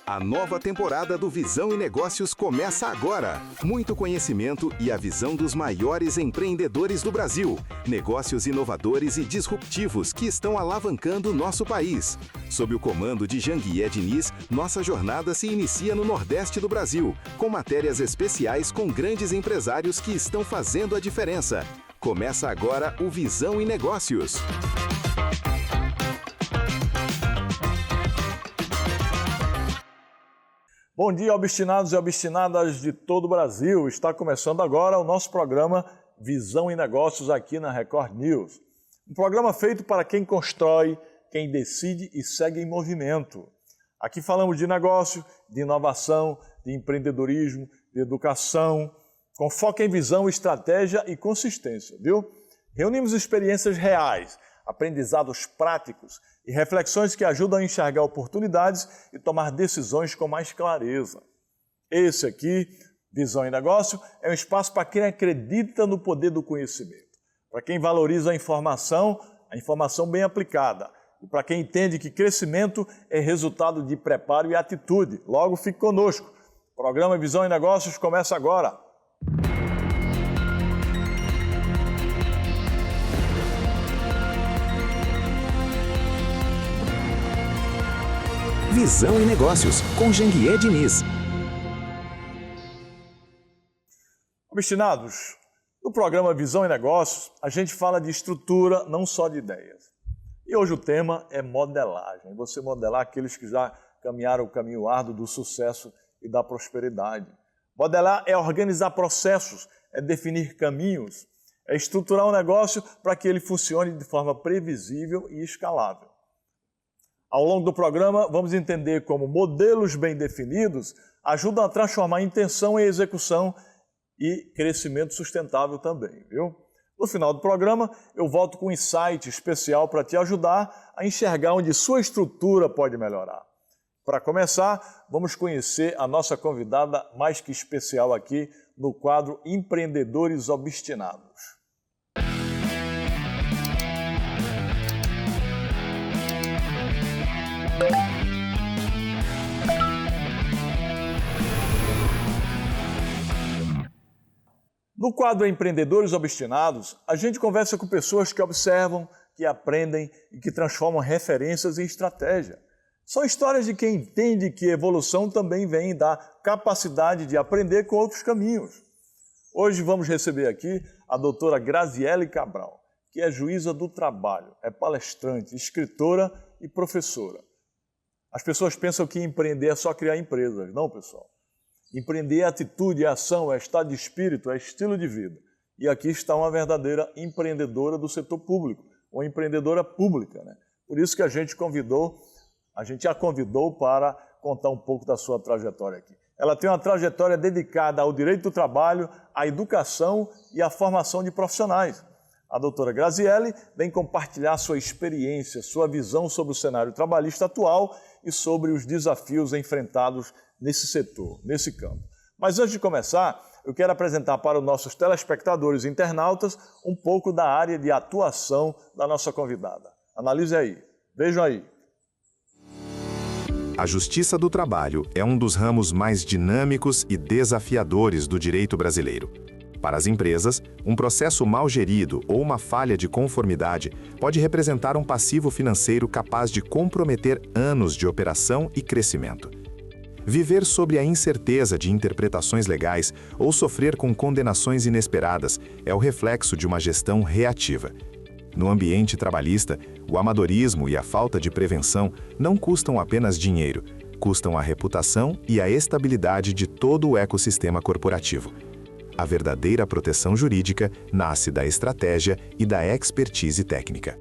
A nova temporada do Visão e Negócios começa agora. Muito conhecimento e a visão dos maiores empreendedores do Brasil. Negócios inovadores e disruptivos que estão alavancando nosso país. Sob o comando de Janguié Diniz, nossa jornada se inicia no Nordeste do Brasil, com matérias especiais com grandes empresários que estão fazendo a diferença. Começa agora o Visão e Negócios. Bom dia, obstinados e obstinadas de todo o Brasil. Está começando agora o nosso programa Visão e Negócios aqui na Record News. Um programa feito para quem constrói, quem decide e segue em movimento. Aqui falamos de negócio, de inovação, de empreendedorismo, de educação, com foco em visão, estratégia e consistência, viu? Reunimos experiências reais, aprendizados práticos e reflexões que ajudam a enxergar oportunidades e tomar decisões com mais clareza. Esse aqui, Visão e Negócio, é um espaço para quem acredita no poder do conhecimento, para quem valoriza a informação bem aplicada, e para quem entende que crescimento é resultado de preparo e atitude. Logo, fique conosco. O programa Visão e Negócios começa agora. Visão e Negócios, com Janguié Diniz. Obstinados, no programa Visão e Negócios, a gente fala de estrutura, não só de ideias. E hoje o tema é modelagem. Você modelar aqueles que já caminharam o caminho árduo do sucesso e da prosperidade. Modelar é organizar processos, é definir caminhos, é estruturar um negócio para que ele funcione de forma previsível e escalável. Ao longo do programa, vamos entender como modelos bem definidos ajudam a transformar a intenção em execução e crescimento sustentável também, viu? No final do programa, eu volto com um insight especial para te ajudar a enxergar onde sua estrutura pode melhorar. Para começar, vamos conhecer a nossa convidada mais que especial aqui no quadro Empreendedores Obstinados. No quadro Empreendedores Obstinados, a gente conversa com pessoas que observam, que aprendem e que transformam referências em estratégia. São histórias de quem entende que evolução também vem da capacidade de aprender com outros caminhos. Hoje vamos receber aqui a doutora Graziele Cabral, que é juíza do trabalho, é palestrante, escritora e professora. As pessoas pensam que empreender é só criar empresas. Não, pessoal. Empreender é atitude, é ação, é estado de espírito, é estilo de vida. E aqui está uma verdadeira empreendedora do setor público, uma empreendedora pública, né? Por isso que a gente a convidou para contar um pouco da sua trajetória aqui. Ela tem uma trajetória dedicada ao direito do trabalho, à educação e à formação de profissionais. A doutora Graziele vem compartilhar sua experiência, sua visão sobre o cenário trabalhista atual e sobre os desafios enfrentados nesse setor, nesse campo. Mas antes de começar, eu quero apresentar para os nossos telespectadores e internautas um pouco da área de atuação da nossa convidada. Analise aí, vejam aí. A Justiça do Trabalho é um dos ramos mais dinâmicos e desafiadores do direito brasileiro. Para as empresas, um processo mal gerido ou uma falha de conformidade pode representar um passivo financeiro capaz de comprometer anos de operação e crescimento. Viver sob a incerteza de interpretações legais ou sofrer com condenações inesperadas é o reflexo de uma gestão reativa. No ambiente trabalhista, o amadorismo e a falta de prevenção não custam apenas dinheiro, custam a reputação e a estabilidade de todo o ecossistema corporativo. A verdadeira proteção jurídica nasce da estratégia e da expertise técnica.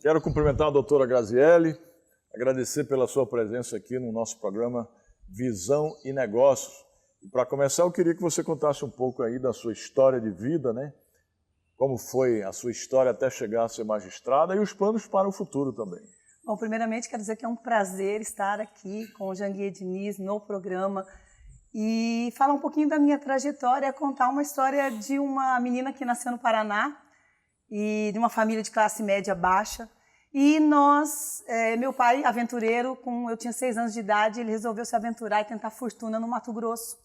Quero cumprimentar a doutora Graziele, agradecer pela sua presença aqui no nosso programa Visão e Negócios. E para começar, eu queria que você contasse um pouco aí da sua história de vida, né? Como foi a sua história até chegar a ser magistrada e os planos para o futuro também. Bom, primeiramente quero dizer que é um prazer estar aqui com o Janguié Diniz no programa e falar um pouquinho da minha trajetória, contar uma história de uma menina que nasceu no Paraná e de uma família de classe média baixa. E meu pai, aventureiro, eu tinha 6 anos de idade, ele resolveu se aventurar e tentar fortuna no Mato Grosso.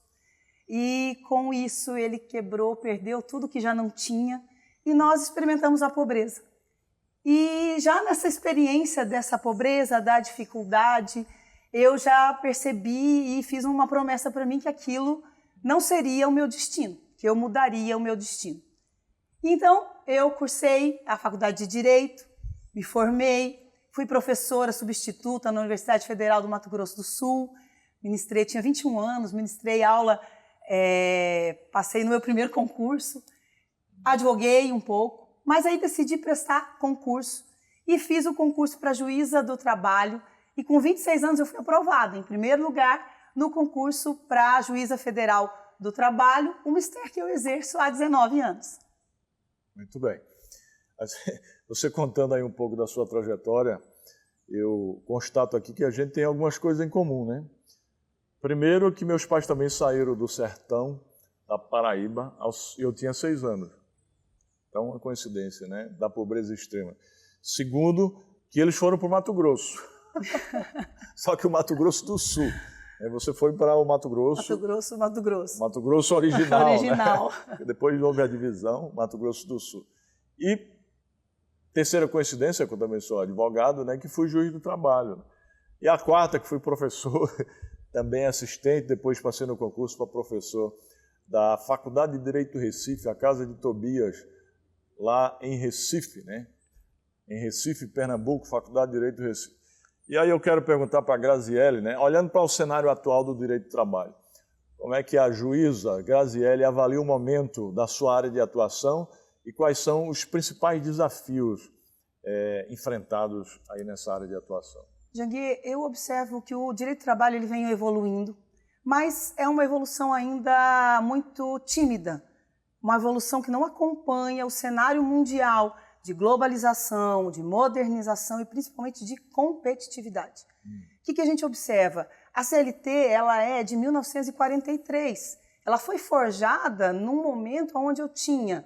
E com isso ele perdeu tudo que já não tinha, e nós experimentamos a pobreza. E já nessa experiência dessa pobreza, da dificuldade, eu já percebi e fiz uma promessa para mim que aquilo não seria o meu destino, que eu mudaria o meu destino. Então, eu cursei a faculdade de Direito, me formei, fui professora substituta na Universidade Federal do Mato Grosso do Sul, tinha 21 anos, ministrei aula, passei no meu primeiro concurso, advoguei um pouco, mas aí decidi prestar concurso e fiz o concurso para juíza do trabalho, e com 26 anos eu fui aprovada em primeiro lugar no concurso para juíza federal do trabalho, um mistério que eu exerço há 19 anos. Muito bem. Você contando aí um pouco da sua trajetória, eu constato aqui que a gente tem algumas coisas em comum, né? Primeiro, que meus pais também saíram do sertão da Paraíba, eu tinha 6 anos. Então, uma coincidência, né? Da pobreza extrema. Segundo, que eles foram para o Mato Grosso. Só que o Mato Grosso do Sul. Você foi para o Mato Grosso. Mato Grosso. Mato Grosso original. Original. Né? Depois houve a divisão, Mato Grosso do Sul. E terceira coincidência, que eu também sou advogado, né? Que fui juiz do trabalho. E a quarta, que fui professor, também assistente, depois passei no concurso para professor da Faculdade de Direito do Recife, a Casa de Tobias, lá em Recife, né? Em Recife, Pernambuco, Faculdade de Direito do Recife. E aí eu quero perguntar para a Graziele, né? Olhando para o cenário atual do direito do trabalho, como é que a juíza Graziele avalia o momento da sua área de atuação e quais são os principais desafios enfrentados aí nessa área de atuação? Janguier, eu observo que o direito do trabalho ele vem evoluindo, mas é uma evolução ainda muito tímida, uma evolução que não acompanha o cenário mundial de globalização, de modernização e principalmente de competitividade. O que a gente observa? A CLT ela é de 1943. Ela foi forjada num momento onde eu tinha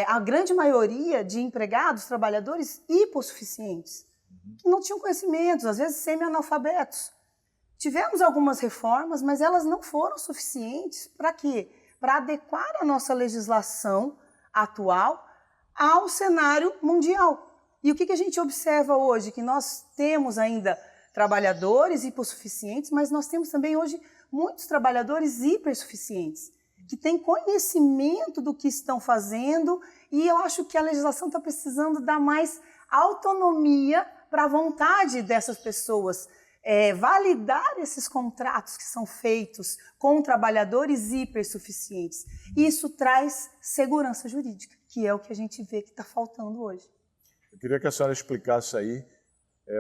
a grande maioria de empregados, trabalhadores hipossuficientes, que não tinham conhecimentos, às vezes semi-analfabetos. Tivemos algumas reformas, mas elas não foram suficientes para quê? Para adequar a nossa legislação atual ao cenário mundial. E o que a gente observa hoje? Que nós temos ainda trabalhadores hipossuficientes, mas nós temos também hoje muitos trabalhadores hipersuficientes, que têm conhecimento do que estão fazendo, e eu acho que a legislação está precisando dar mais autonomia para a vontade dessas pessoas, validar esses contratos que são feitos com trabalhadores hipersuficientes. Isso traz segurança jurídica, que é o que a gente vê que está faltando hoje. Eu queria que a senhora explicasse aí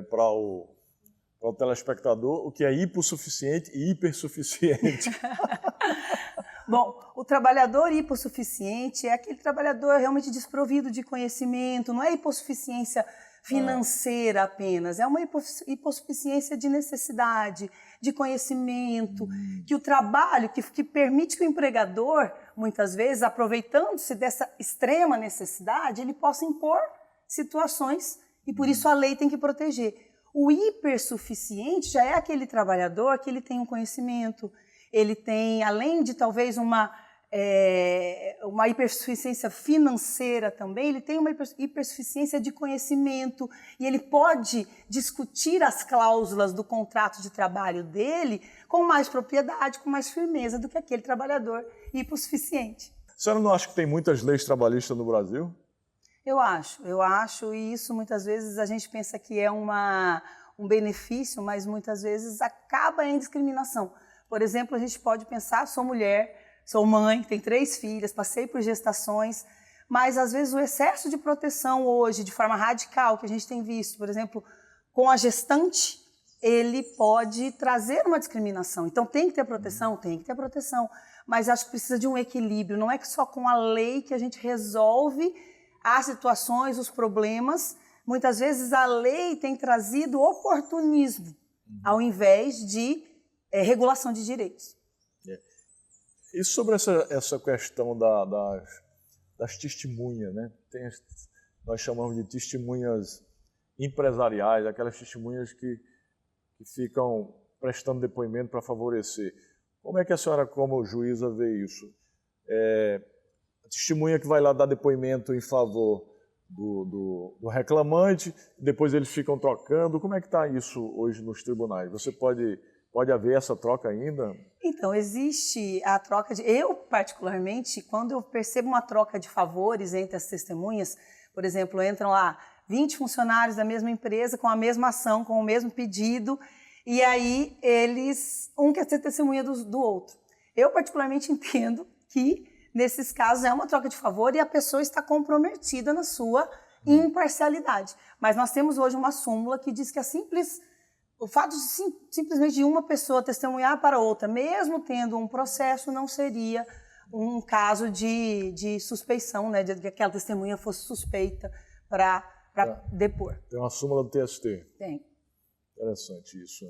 para o telespectador o que é hipossuficiente e hipersuficiente. Bom, o trabalhador hipossuficiente é aquele trabalhador realmente desprovido de conhecimento, não é hipossuficiência financeira apenas, é uma hipossuficiência de necessidade, de conhecimento, que o trabalho, que permite que o empregador, muitas vezes, aproveitando-se dessa extrema necessidade, ele possa impor situações e por isso a lei tem que proteger. O hipersuficiente já é aquele trabalhador que ele tem um conhecimento, ele tem, além de talvez uma hipersuficiência financeira também, ele tem uma hipersuficiência de conhecimento e ele pode discutir as cláusulas do contrato de trabalho dele com mais propriedade, com mais firmeza do que aquele trabalhador hipossuficiente. A senhora não acha que tem muitas leis trabalhistas no Brasil? Eu acho, e isso muitas vezes a gente pensa que é um benefício, mas muitas vezes acaba em discriminação. Por exemplo, a gente pode pensar, sou mulher, sou mãe, tenho 3 filhas, passei por gestações, mas às vezes o excesso de proteção hoje, de forma radical, que a gente tem visto, por exemplo, com a gestante, ele pode trazer uma discriminação. Então tem que ter proteção, mas acho que precisa de um equilíbrio, não é que só com a lei que a gente resolve as situações, os problemas. Muitas vezes a lei tem trazido oportunismo, ao invés de regulação de direitos. E sobre essa questão das testemunhas, né? Nós chamamos de testemunhas empresariais, aquelas testemunhas que ficam prestando depoimento para favorecer. Como é que a senhora, como juíza, vê isso? A testemunha que vai lá dar depoimento em favor do reclamante, depois eles ficam trocando. Como é que está isso hoje nos tribunais? Você pode haver essa troca ainda? Então, existe a troca de... Eu, particularmente, quando eu percebo uma troca de favores entre as testemunhas, por exemplo, entram lá 20 funcionários da mesma empresa com a mesma ação, com o mesmo pedido, e aí um quer ser testemunha do outro. Eu, particularmente, entendo que, nesses casos, é uma troca de favor e a pessoa está comprometida na sua imparcialidade. Mas nós temos hoje uma súmula que diz que o fato de simplesmente de uma pessoa testemunhar para outra, mesmo tendo um processo, não seria um caso de suspeição, né, de que aquela testemunha fosse suspeita para depor. Tem uma súmula do TST. Tem. Interessante isso.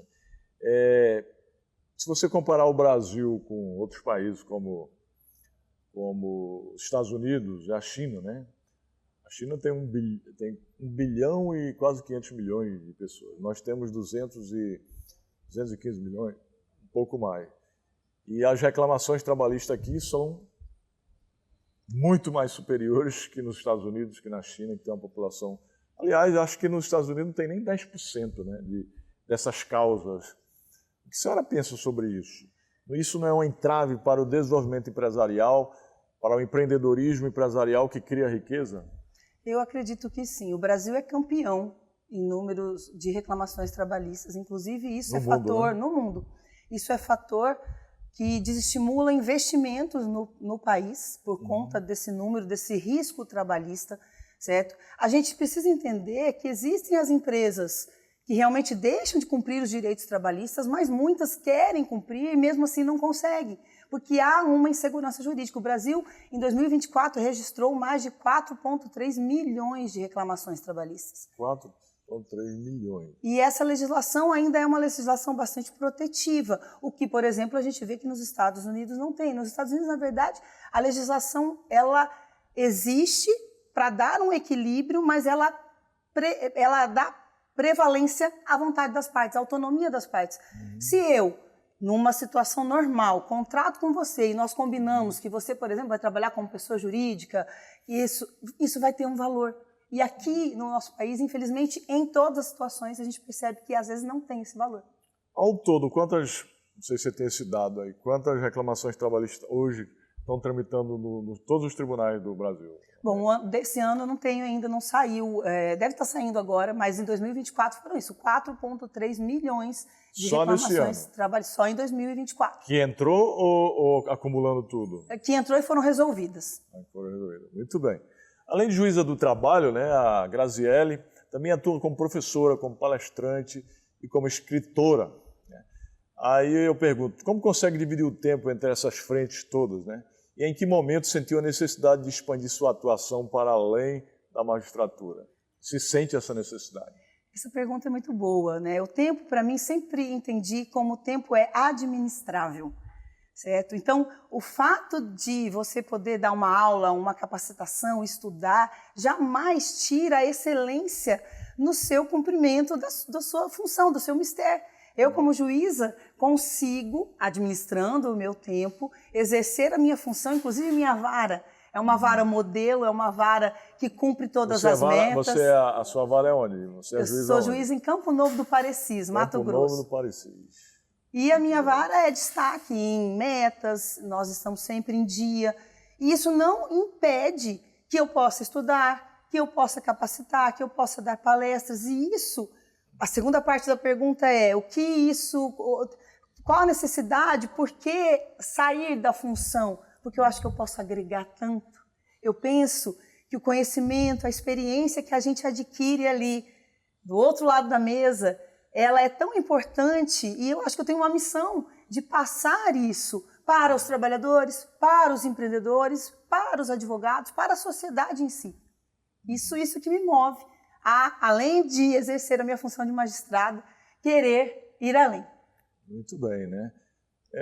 Se você comparar o Brasil com outros países como os Estados Unidos e a China, né? A China tem 1 bilhão e quase 500 milhões de pessoas. Nós temos 215 milhões, um pouco mais. E as reclamações trabalhistas aqui são muito mais superiores que nos Estados Unidos, que na China, que tem uma população... Aliás, acho que nos Estados Unidos não tem nem 10%, né, dessas causas. O que a senhora pensa sobre isso? Isso não é um entrave para o desenvolvimento empresarial, para o empreendedorismo empresarial que cria riqueza? Eu acredito que sim. O Brasil é campeão em números de reclamações trabalhistas. Inclusive, isso é fator no mundo. Isso é fator que desestimula investimentos no país por conta desse número, desse risco trabalhista, certo? A gente precisa entender que existem as empresas que realmente deixam de cumprir os direitos trabalhistas, mas muitas querem cumprir e mesmo assim não conseguem, porque há uma insegurança jurídica. O Brasil, em 2024, registrou mais de 4,3 milhões de reclamações trabalhistas. 4,3 milhões. E essa legislação ainda é uma legislação bastante protetiva, o que, por exemplo, a gente vê que nos Estados Unidos não tem. Nos Estados Unidos, na verdade, a legislação ela existe para dar um equilíbrio, mas ela dá prevalência à vontade das partes, à autonomia das partes. Se eu, numa situação normal, contrato com você e nós combinamos que você, por exemplo, vai trabalhar como pessoa jurídica, isso vai ter um valor. E aqui no nosso país, infelizmente, em todas as situações, a gente percebe que às vezes não tem esse valor. Ao todo, não sei se você tem esse dado aí, quantas reclamações trabalhistas hoje estão tramitando nos todos os tribunais do Brasil? Bom, desse ano eu não tenho ainda, não saiu, deve estar saindo agora, mas em 2024 foram isso, 4,3 milhões de reclamações de trabalho, só em 2024. Que entrou ou acumulando tudo? Que entrou e foram resolvidas. Foram resolvidas, muito bem. Além de juíza do trabalho, né, a Graziele também atua como professora, como palestrante e como escritora. Né? Aí eu pergunto, como consegue dividir o tempo entre essas frentes todas, né? E em que momento sentiu a necessidade de expandir sua atuação para além da magistratura? Se sente essa necessidade? Essa pergunta é muito boa, né? O tempo, para mim, sempre entendi como o tempo é administrável, certo? Então, o fato de você poder dar uma aula, uma capacitação, estudar, jamais tira a excelência no seu cumprimento da sua função, do seu mistério. Eu, como juíza, consigo, administrando o meu tempo, exercer a minha função, inclusive minha vara. É uma vara modelo, é uma vara que cumpre todas as metas. A sua vara é onde? Você é juíza? Eu sou juíza em Campo Novo do Parecis, Mato Grosso. Campo Novo do Parecis. E a minha vara é destaque em metas, nós estamos sempre em dia. E isso não impede que eu possa estudar, que eu possa capacitar, que eu possa dar palestras. E isso... A segunda parte da pergunta é qual a necessidade, por que sair da função? Porque eu acho que eu posso agregar tanto. Eu penso que o conhecimento, a experiência que a gente adquire ali, do outro lado da mesa, ela é tão importante e eu acho que eu tenho uma missão de passar isso para os trabalhadores, para os empreendedores, para os advogados, para a sociedade em si. Isso que me move. Além de exercer a minha função de magistrado, querer ir além. Muito bem, né?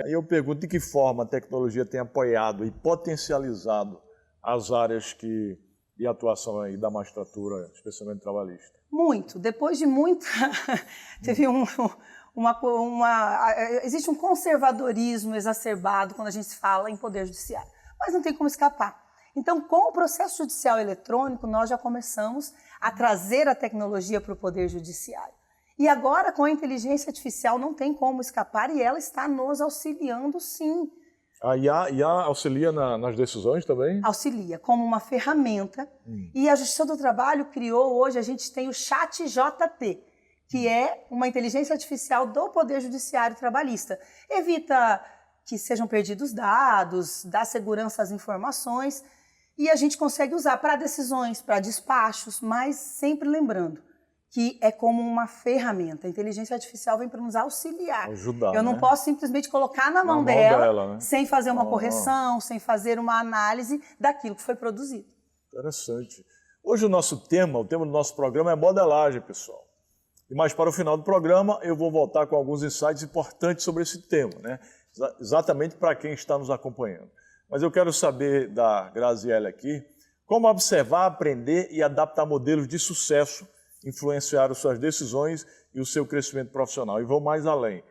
Aí eu pergunto de que forma a tecnologia tem apoiado e potencializado as áreas de atuação aí da magistratura, especialmente trabalhista? Muito. Depois de muita... Teve existe um conservadorismo exacerbado quando a gente fala em poder judiciário, mas não tem como escapar. Então, com o processo judicial eletrônico, nós já começamos a trazer a tecnologia para o poder judiciário. E agora, com a inteligência artificial, não tem como escapar e ela está nos auxiliando, sim. A IA auxilia nas decisões também? Auxilia, como uma ferramenta. E a Justiça do Trabalho criou, hoje a gente tem o ChatJT, que é uma inteligência artificial do Poder Judiciário Trabalhista. Evita que sejam perdidos dados, dá segurança às informações, e a gente consegue usar para decisões, para despachos, mas sempre lembrando que é como uma ferramenta. A inteligência artificial vem para nos auxiliar. Ajudar, Eu não posso simplesmente colocar na mão dela, né? sem fazer uma correção, sem fazer uma análise daquilo que foi produzido. Interessante. Hoje o tema do nosso programa é modelagem, pessoal. E mais para o final do programa eu vou voltar com alguns insights importantes sobre esse tema, né? Exatamente para quem está nos acompanhando. Mas eu quero saber da Graziele aqui, como observar, aprender e adaptar modelos de sucesso influenciaram suas decisões e o seu crescimento profissional. E vou mais além.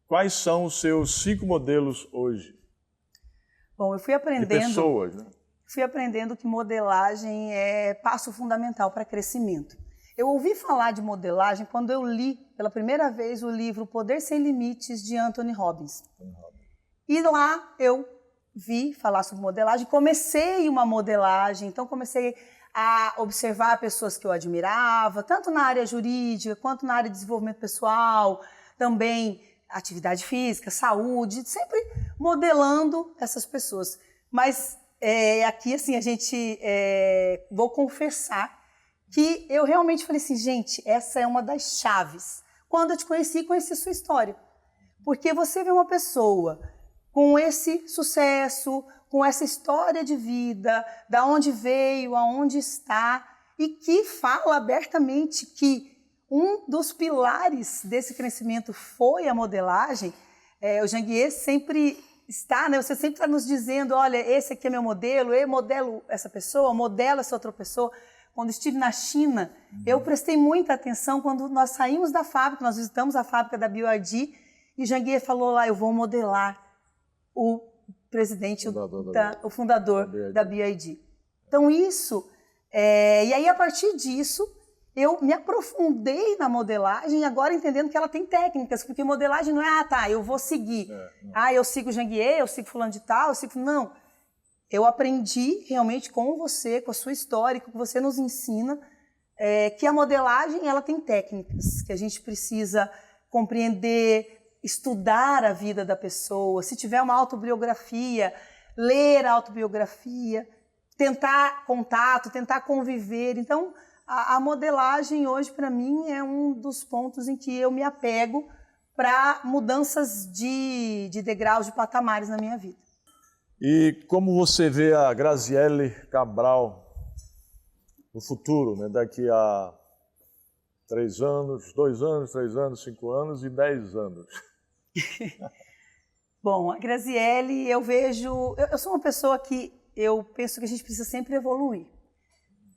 Quais são os seus 5 modelos hoje? Bom, eu fui aprendendo... De pessoas, né? Fui aprendendo que modelagem é passo fundamental para crescimento. Eu ouvi falar de modelagem quando eu li pela primeira vez o livro Poder Sem Limites, de Anthony Robbins. E lá eu vi falar sobre modelagem, comecei uma modelagem, então comecei a observar pessoas que eu admirava, tanto na área jurídica, quanto na área de desenvolvimento pessoal, também atividade física, saúde, sempre modelando essas pessoas. Mas aqui, assim, vou confessar que eu realmente falei assim, gente, essa é uma das chaves. Quando eu te conheci sua história. Porque você vê uma pessoa com esse sucesso, com essa história de vida, da onde veio, aonde está, e que fala abertamente que um dos pilares desse crescimento foi a modelagem. O Janguier sempre está, né? Você sempre está nos dizendo, olha, esse aqui é meu modelo, eu modelo essa pessoa, modelo essa outra pessoa. Quando estive na China, eu prestei muita atenção quando nós saímos da fábrica, nós visitamos a fábrica da BYD, e Janguier falou lá, eu vou modelar o presidente, o fundador da BYD. Então isso, e aí a partir disso, eu me aprofundei na modelagem, agora entendendo que ela tem técnicas, porque modelagem não é, eu vou seguir. Eu sigo o Janguier, eu sigo fulano de tal, não. Eu aprendi realmente com você, com a sua história, com o que você nos ensina, que a modelagem ela tem técnicas, que a gente precisa compreender, estudar a vida da pessoa, se tiver uma autobiografia, ler a autobiografia, tentar contato, tentar conviver. Então, a modelagem hoje, para mim, é um dos pontos em que eu me apego para mudanças de degraus, de patamares na minha vida. E como você vê a Graziele Cabral no futuro, né? Daqui a 3 anos, 2 anos, 3 anos, 5 anos e 10 anos? Bom, a Graziele, eu sou uma pessoa que eu penso que a gente precisa sempre evoluir.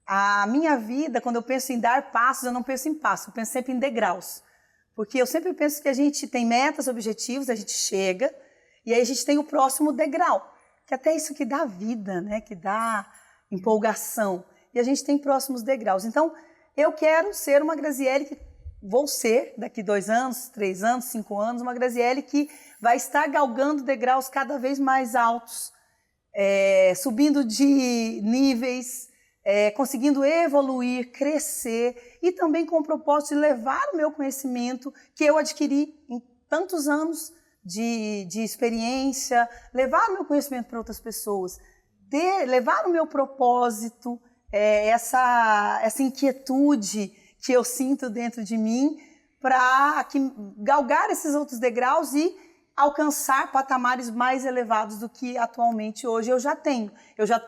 A minha vida, quando eu penso em dar passos, eu não penso em passos, eu penso sempre em degraus. Porque eu sempre penso que a gente tem metas, objetivos, a gente chega, e aí a gente tem o próximo degrau, que até isso que dá vida, né? Que dá empolgação. E a gente tem próximos degraus. Então, eu quero ser uma Graziele que vou ser, daqui 2 anos, 3 anos, 5 anos, uma Graziele que vai estar galgando degraus cada vez mais altos, subindo de níveis, conseguindo evoluir, crescer e também com o propósito de levar o meu conhecimento que eu adquiri em tantos anos de experiência, levar o meu conhecimento para outras pessoas, levar o meu propósito, essa inquietude que eu sinto dentro de mim para galgar esses outros degraus e alcançar patamares mais elevados do que atualmente hoje eu já tenho. Eu já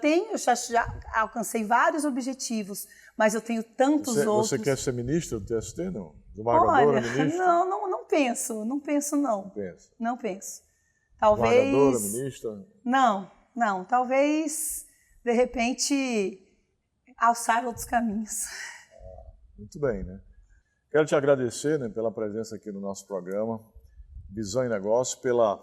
alcancei vários objetivos, mas eu tenho tantos outros. Você quer ser ministra do TST, não? Desembargadora, ministra? Não penso. Não penso. Não penso. Talvez... Desembargadora, ministra? Não. Talvez de repente, alçar outros caminhos. Muito bem, né? Quero te agradecer, né, pela presença aqui no nosso programa, Visão e Negócio, pela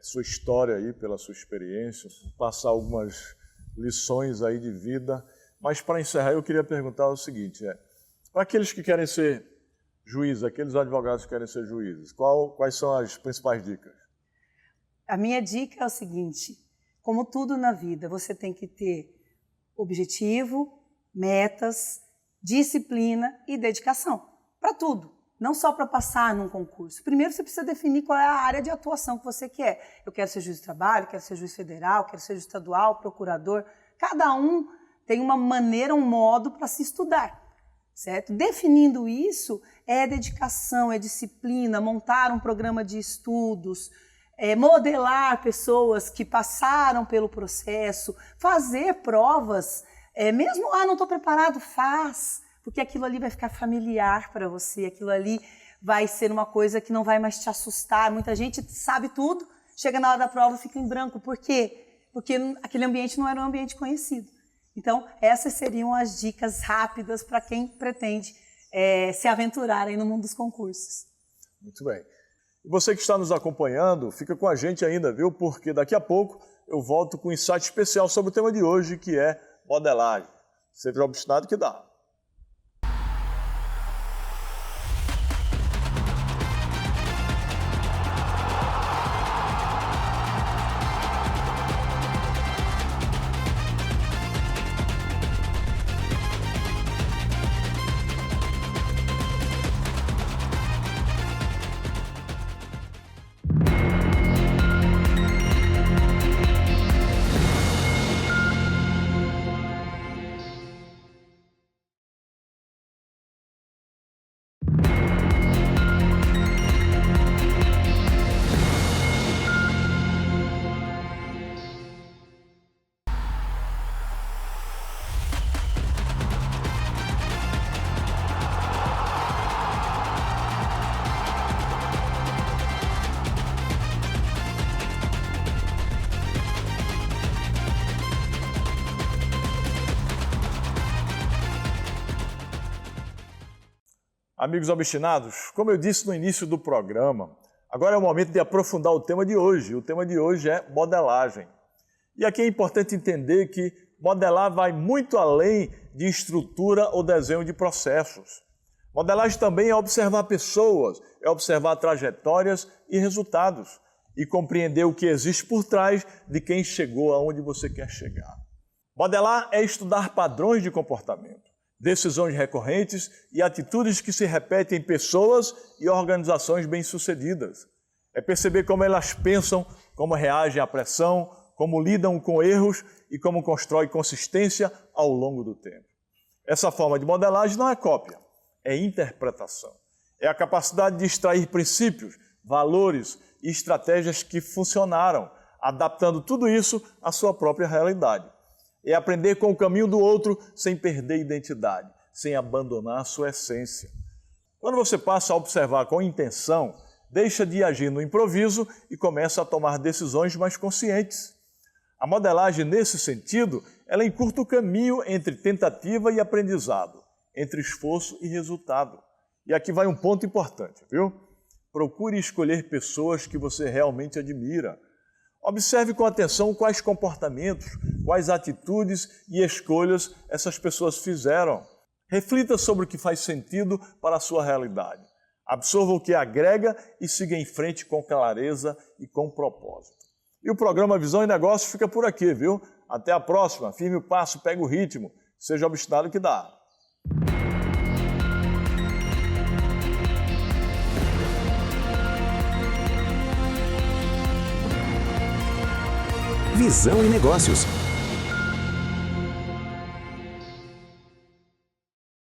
sua história aí, pela sua experiência, por passar algumas lições aí de vida. Mas para encerrar, eu queria perguntar o seguinte, para aqueles que querem ser juízes, aqueles advogados que querem ser juízes, quais são as principais dicas? A minha dica é o seguinte, como tudo na vida, você tem que ter objetivo, metas, disciplina e dedicação, para tudo, não só para passar num concurso. Primeiro você precisa definir qual é a área de atuação que você quer. Eu quero ser juiz de trabalho, quero ser juiz federal, quero ser juiz estadual, procurador. Cada um tem uma maneira, um modo para se estudar, certo? Definindo isso, é dedicação, é disciplina, montar um programa de estudos, modelar pessoas que passaram pelo processo, fazer provas. Mesmo, não estou preparado, faz, porque aquilo ali vai ficar familiar para você, aquilo ali vai ser uma coisa que não vai mais te assustar. Muita gente sabe tudo, chega na hora da prova e fica em branco. Por quê? Porque aquele ambiente não era um ambiente conhecido. Então, essas seriam as dicas rápidas para quem pretende se aventurar aí no mundo dos concursos. Muito bem. E você que está nos acompanhando, fica com a gente ainda, viu? Porque daqui a pouco eu volto com um insight especial sobre o tema de hoje, que é modelagem. Seja obstinado que dá. Amigos obstinados, como eu disse no início do programa, agora é o momento de aprofundar o tema de hoje. O tema de hoje é modelagem. E aqui é importante entender que modelar vai muito além de estrutura ou desenho de processos. Modelagem também é observar pessoas, é observar trajetórias e resultados e compreender o que existe por trás de quem chegou aonde você quer chegar. Modelar é estudar padrões de comportamento, decisões recorrentes e atitudes que se repetem em pessoas e organizações bem-sucedidas. É perceber como elas pensam, como reagem à pressão, como lidam com erros e como constrói consistência ao longo do tempo. Essa forma de modelagem não é cópia, é interpretação. É a capacidade de extrair princípios, valores e estratégias que funcionaram, adaptando tudo isso à sua própria realidade. É aprender com o caminho do outro sem perder identidade, sem abandonar a sua essência. Quando você passa a observar com intenção, deixa de agir no improviso e começa a tomar decisões mais conscientes. A modelagem, nesse sentido, ela encurta o caminho entre tentativa e aprendizado, entre esforço e resultado. E aqui vai um ponto importante, viu? Procure escolher pessoas que você realmente admira. Observe com atenção quais comportamentos, quais atitudes e escolhas essas pessoas fizeram. Reflita sobre o que faz sentido para a sua realidade. Absorva o que agrega e siga em frente com clareza e com propósito. E o programa Visão e Negócio fica por aqui, viu? Até a próxima. Firme o passo, pega o ritmo. Seja obstinado que dá. Visão e Negócios,